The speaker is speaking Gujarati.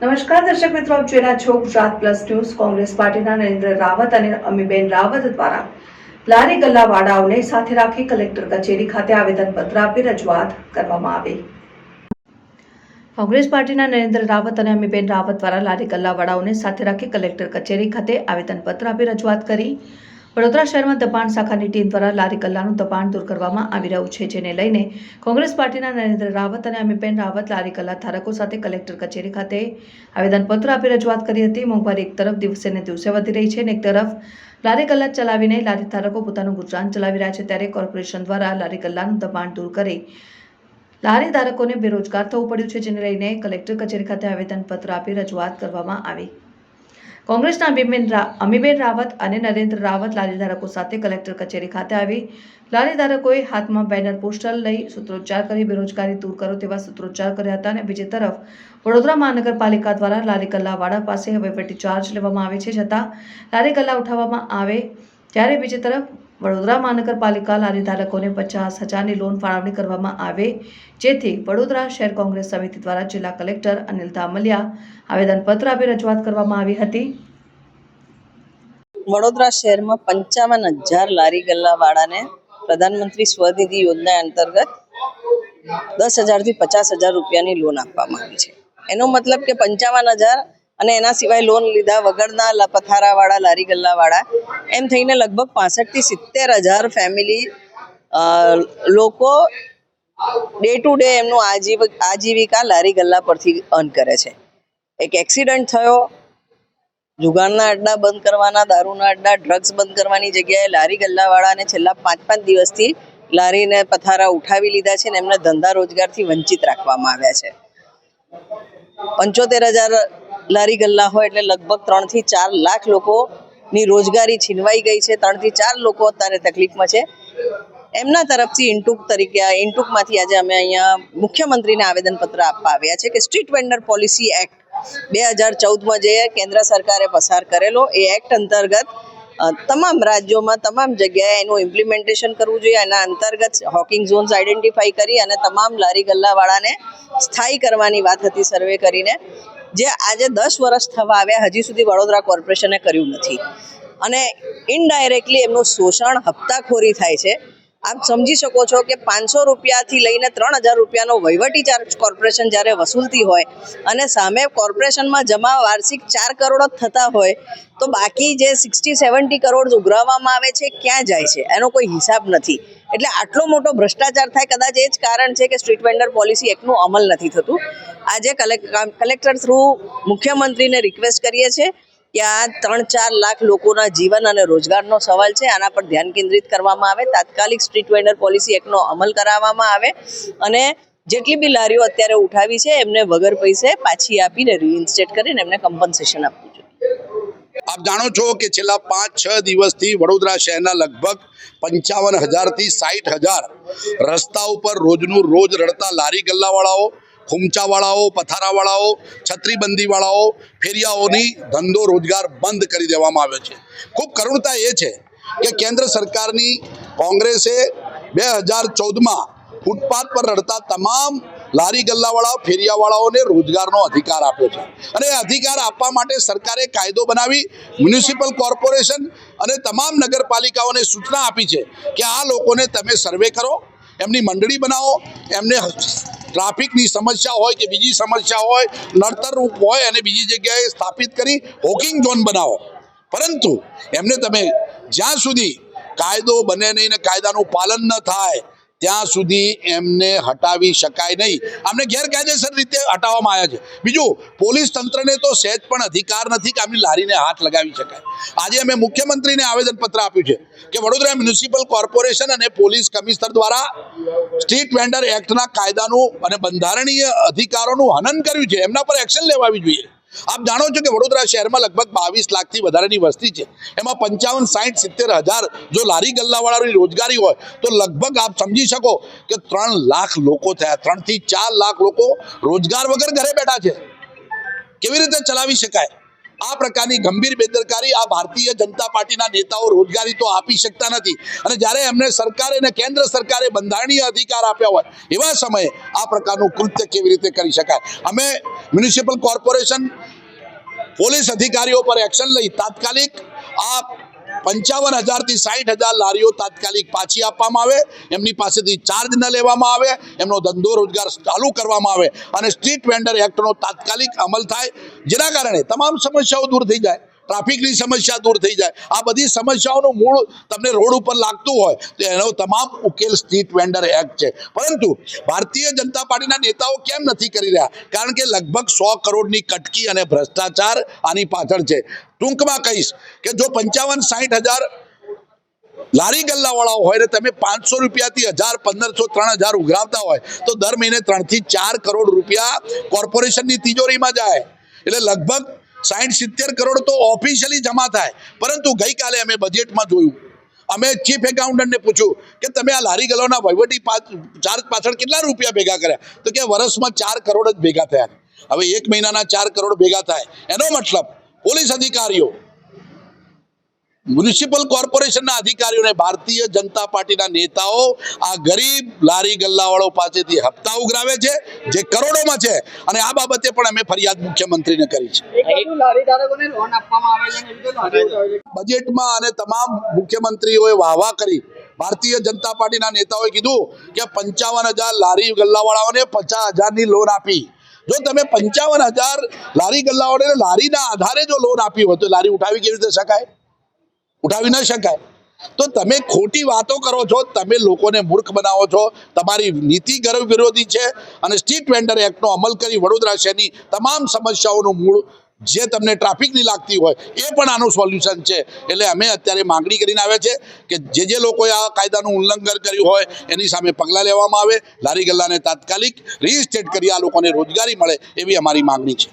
નમસ્કાર દર્શક મિત્રો, આપ જોઈ રહ્યા છો ગુજરાત પ્લસ ન્યૂઝ। કોંગ્રેસ પાર્ટીના નરેન્દ્ર રાવત અને અમીબેન રાવત દ્વારા લારી ગલ્લાવાળાઓને સાથે રાખી કલેક્ટર કચેરી ખાતે આવેદનપત્ર આપી રજૂઆત કરવામાં આવી। કોંગ્રેસ પાર્ટીના નરેન્દ્ર રાવત અને અમીબેન રાવત દ્વારા લારી ગલ્લાવાળાઓને સાથે રાખી કલેક્ટર કચેરી ખાતે આવેદનપત્ર આપી રજૂઆત કરી। વડોદરા શહેરમાં દબાણ શાખાની ટીમ દ્વારા લારી ગલ્લાનું દબાણ દૂર કરવામાં આવી રહ્યું છે, જેને લઈને કોંગ્રેસ પાર્ટીના નરેન્દ્ર રાવત અને અમીબેન રાવત લારી ગલ્લા ધારકો સાથે કલેક્ટર કચેરી ખાતે આવેદનપત્ર આપી રજૂઆત કરી હતી। મોંઘવારી એક તરફ દિવસે ને દિવસે વધી રહી છે અને એક તરફ લારી ગલ્લા ચલાવીને લારી ધારકો પોતાનું ગુજરાન ચલાવી રહ્યા છે, ત્યારે કોર્પોરેશન દ્વારા લારી ગલ્લાનું દબાણ દૂર કરી લારી ધારકોને બેરોજગાર થવું પડ્યું છે, જેને લઈને કલેક્ટર કચેરી ખાતે આવેદનપત્ર આપી રજૂઆત કરવામાં આવી। કોંગ્રેસના અમીબેન રાવત અને નરેન્દ્ર રાવત લારી ધારકો સાથે કલેક્ટર કચેરી ખાતે આવી લારી ધારકોએ હાથમાં બેનર પોસ્ટર લઈ સૂત્રોચ્ચાર કરી બેરોજગારી દૂર કરો તેવા સૂત્રોચ્ચાર કર્યા હતા। અને બીજી તરફ વડોદરા મહાનગરપાલિકા દ્વારા લારી ગલ્લાવાળા પાસે વહીવટી ચાર્જ લેવામાં આવે છે, છતાં લારી ગલ્લા ઉઠાવવામાં આવે, ત્યારે બીજી તરફ વડોદરા મહાનગરપાલિકા લારી ધારકોને 50,000ની લોન ફાળવણી કરવામાં આવે, જેથી વડોદરા શહેર કોંગ્રેસ સમિતિ દ્વારા જિલ્લા કલેક્ટર અનિલ ધામલિયા આવેદનપત્ર આપી રજૂઆત કરવામાં આવી હતી। વડોદરા શહેરમાં 55,000 લારી ગલ્લાવાળાને પ્રધાનમંત્રી સ્વનિધિ યોજના અંતર્ગત 10,000 થી 50,000 રૂપિયાની લોન આપવામાં આવી છે। એનો મતલબ કે 55,000 અને એના સિવાય લોન લીધા વગરના પથારાવાળા લારી ગલ્લાવાળા એમ થઈને લગભગ 65,000 થી 70,000 ફેમિલી લોકો ડે ટુ ડે એમનું આજીવિકા લારી ગલ્લા પરથી અર્ન કરે છે। એક એક્સિડન્ટ થયો, જુગારના અડ્ડા બંધ કરવાના, દારૂના અડ્ડા, ડ્રગ્સ બંધ કરવાની જગ્યાએ લારી ગલ્લાવાળાને છેલ્લા 5-5 દિવસથી લારીને પથારા ઉઠાવી લીધા છે અને એમને ધંધા રોજગારથી વંચિત રાખવામાં આવ્યા છે। 75,000 લારી ગલ્લા હોય એટલે લગભગ 3 થી 4 લાખ લોકોની રોજગારી છીનવાઈ ગઈ છે। 3 થી 4 લોકો અત્યારે તકલીફમાં છે। એમના તરફથી ઇન્ટુકમાંથી આજે અમે અહીંયા મુખ્યમંત્રીને આવેદનપત્ર આપવા આવ્યા છે કે સ્ટ્રીટ વેન્ડર પોલિસી એક્ટ 2014માં જે કેન્દ્ર સરકારે પસાર કરેલો એ એક્ટ અંતર્ગત તમામ રાજ્યોમાં તમામ જગ્યાએ એનું ઇમ્પ્લિમેન્ટેશન કરવું જોઈએ। એના અંતર્ગત હોકિંગ ઝોન્સ આઈડેન્ટિફાઈ કરી અને તમામ લારી ગલ્લાવાળાને સ્થાયી કરવાની વાત હતી સર્વે કરીને, જે આજે 10 વર્ષ થવા આવ્યા હજી સુધી વડોદરા કોર્પોરેશને કર્યું નથી અને ઇનડાયરેક્ટલી એમનું શોષણ, હપ્તાખોરી થાય છે। આપ સમજી શકો છો કે 500 રૂપિયાથી લઈને 3,000 રૂપિયાનો વહીવટી ચાર્જ કોર્પોરેશન જ્યારે વસૂલતી હોય અને સામે કોર્પોરેશનમાં જમા વાર્ષિક 4 કરોડ જ થતા હોય તો બાકી જે 60-70 કરોડ ઉઘરાવવામાં આવે છે ક્યાં જાય છે એનો કોઈ હિસાબ નથી। એટલે આટલો મોટો ભ્રષ્ટાચાર થાય, કદાચ એ જ કારણ છે કે સ્ટ્રીટ વેન્ડર પોલિસી એક્ટનું અમલ નથી થતું। આજે કલેક્ટર થ્રુ મુખ્યમંત્રીને રિક્વેસ્ટ કરીએ છીએ કે આ 3-4 લાખ લોકોના જીવન અને રોજગારનો સવાલ છે, આના પર ધ્યાન કેન્દ્રિત કરવામાં આવે, તાત્કાલિક સ્ટ્રીટ વેન્ડર પોલિસી એક્ટનો અમલ કરાવવામાં આવે અને જેટલી બી લારીઓ અત્યારે ઉઠાવી છે એમને વગર પૈસે પાછી આપીને રીઇન્સ્ટેટ કરીને એમને કમ્પન્સેશન આપવું જોઈએ। આપ જાણો છો કે છેલ્લા 5-6 દિવસથી વડોદરા શહેરના લગભગ 55,000 થી 60,000 રસ્તા ઉપર રોજનું રોજ રડતા લારી ગલ્લાવાળાઓ, ખુમચાવાળાઓ, પથારાવાળાઓ, છત્રીબંધીવાળાઓ, ફેરિયાઓની ધંધો રોજગાર બંધ કરી દેવામાં આવ્યો છે। ખૂબ કરુણતા એ છે કે કેન્દ્ર સરકારની કોંગ્રેસે 2014માં ફૂટપાથ પર રડતા તમામ લારી ગલ્લાવાળાઓ, ફેરિયાવાળાઓને રોજગારનો અધિકાર આપ્યો છે અને એ અધિકાર આપવા માટે સરકારે કાયદો બનાવી મ્યુનિસિપલ કોર્પોરેશન અને તમામ નગરપાલિકાઓને સૂચના આપી છે કે આ લોકોને તમે સર્વે કરો, એમની મંડળી બનાવો, એમને ટ્રાફિકની સમસ્યા હોય કે બીજી સમસ્યા હોય, નડતરરૂપ હોય અને બીજી જગ્યાએ સ્થાપિત કરી હોકિંગ ઝોન બનાવો, પરંતુ એમને તમે જ્યાં સુધી કાયદો બને નહીં ને કાયદાનું પાલન ન થાય ત્યાં સુધી એમને હટાવી શકાય નહીં। આમને ગેરકાયદેસર રીતે હટાવવામાં આવ્યા છે। બીજું, પોલીસ તંત્રને તો સહેજ પણ અધિકાર નથી કે આમની લારીને હાથ લગાવી શકાય। આજે અમે મુખ્યમંત્રીને આવેદનપત્ર આપ્યું છે કે વડોદરા મ્યુનિસિપલ કોર્પોરેશન અને પોલીસ કમિશનર દ્વારા સ્ટ્રીટ વેન્ડર એક્ટના કાયદાનું અને બંધારણીય અધિકારોનું હનન કર્યું છે, એમના પર એક્શન લેવાવી જોઈએ। આપ જાણો છો કે વડોદરા શહેરમાં લગભગ 22 લાખથી વધારેની વસ્તી છે, એમાં 55-60-70,000 જો લારી ગલ્લાવાળાની રોજગારી હોય તો લગભગ આપ સમજી શકો કે 3 લાખ લોકો થયા। 3 થી 4 લાખ લોકો રોજગાર વગર ઘરે બેઠા છે, કેવી રીતે ચલાવી શકાય? આ પ્રકારની ગંભીર બેદરકારી આ ભારતીય જનતા પાર્ટીના નેતાઓ રોજગારી તો આપી શકતા નથી અને જ્યારે એમને સરકારે અને કેન્દ્ર સરકારે બંધારણીય અધિકાર આપ્યા હોય એવા સમયે આ પ્રકારનું કૃત્ય કેવી રીતે કરી શકાય? અમે મ્યુનિસિપલ કોર્પોરેશન પોલીસ અધિકારીઓ પર એક્શન લઈ તાત્કાલિક આ 55,000 થી 60,000 લારીઓ તાત્કાલિક પાછી આપવામાં આવે, એમની પાસેથી ચાર્જ ન લેવામાં આવે, એમનો ધંધો રોજગાર ચાલુ કરવામાં આવે અને સ્ટ્રીટ વેન્ડર એક્ટનો તાત્કાલિક અમલ થાય, જેના કારણે તમામ સમસ્યાઓ દૂર થઈ જાય, ટ્રાફિકની સમસ્યા દૂર થઈ જાય. આ બધી સમસ્યાઓનું મૂળ તમને રોડ ઉપર લાગતું હોય તો એનો તમામ ઉકેલ સ્ટ્રીટ વેન્ડર એક્ટ છે. પરંતુ ભારતીય જનતા પાર્ટીના નેતાઓ કેમ નથી કરી રહ્યા? કારણ કે લગભગ 100 કરોડની કટકી અને ભ્રષ્ટાચાર આની પાછળ છે. ટૂંકમાં કહીશ કે જો 55,000-60,000 લારી ગલ્લાવાળાઓ હોય ને તમે 500 રૂપિયાથી 1,000, 1,500, 3,000 ઉઘરાવતા હોય તો દર મહિને 3 થી 4 કરોડ રૂપિયા કોર્પોરેશનની તિજોરીમાં જાય. એટલે લગભગ 60-70 કરોડ તો ઓફિશિયલી જમા થાય. પરંતુ ગઈકાલે અમે બજેટમાં જોયું, અમે ચીફ એકાઉન્ટન્ટને પૂછ્યું કે તમે આ લારી ગલ્લાના વહીવટી ચાર્જ પાછળ કેટલા રૂપિયા ભેગા કર્યા? તો કે વર્ષમાં 4 કરોડ જ ભેગા થયા. હવે એક મહિનાના 4 કરોડ ભેગા થાય એનો મતલબ પોલીસ અધિકારીઓ, મ્યુનિસિપલ કોર્પોરેશનના અધિકારીઓને ભારતીય જનતા પાર્ટીના નેતાઓ આ ગરીબ લારી ગલ્લાવાળો પાસેથી હપ્તા ઉઘરાવે છે જે કરોડોમાં છે અને આ બાબતે પણ અમે ફરિયાદ મુખ્યમંત્રીને કરી છે. બજેટમાં અને તમામ મુખ્યમંત્રીઓએ વાહવા કરી. ભારતીય જનતા પાર્ટીના નેતાઓએ કીધું કે 55,000 લારી ગલ્લાવાળાઓને 50,000ની લોન આપી. જો તમે 55,000 લારી ગલ્લાવાળાને લારીના આધારે જો લોન આપી હોય તો લારી ઉઠાવી કેવી રીતે શકાય? ઉઠાવી ન શકાય. તો તમે ખોટી વાતો કરો છો, તમે લોકોને મૂર્ખ બનાવો છો. તમારી નીતિ ગર્ભ વિરોધી છે અને સ્ટ્રીટ વેન્ડર એક્ટનો અમલ કરી વડોદરા શહેરની તમામ સમસ્યાઓનું મૂળ જે તમને ટ્રાફિકની લાગતી હોય એ પણ આનું સોલ્યુશન છે. એટલે અમે અત્યારે માંગણી કરીને આવ્યા છે કે જે લોકોએ આ કાયદાનું ઉલ્લંઘન કર્યું હોય એની સામે પગલાં લેવામાં આવે, લારી ગલ્લાને તાત્કાલિક રીસ્ટેટ કરી આ લોકોને રોજગારી મળે એવી અમારી માંગણી છે.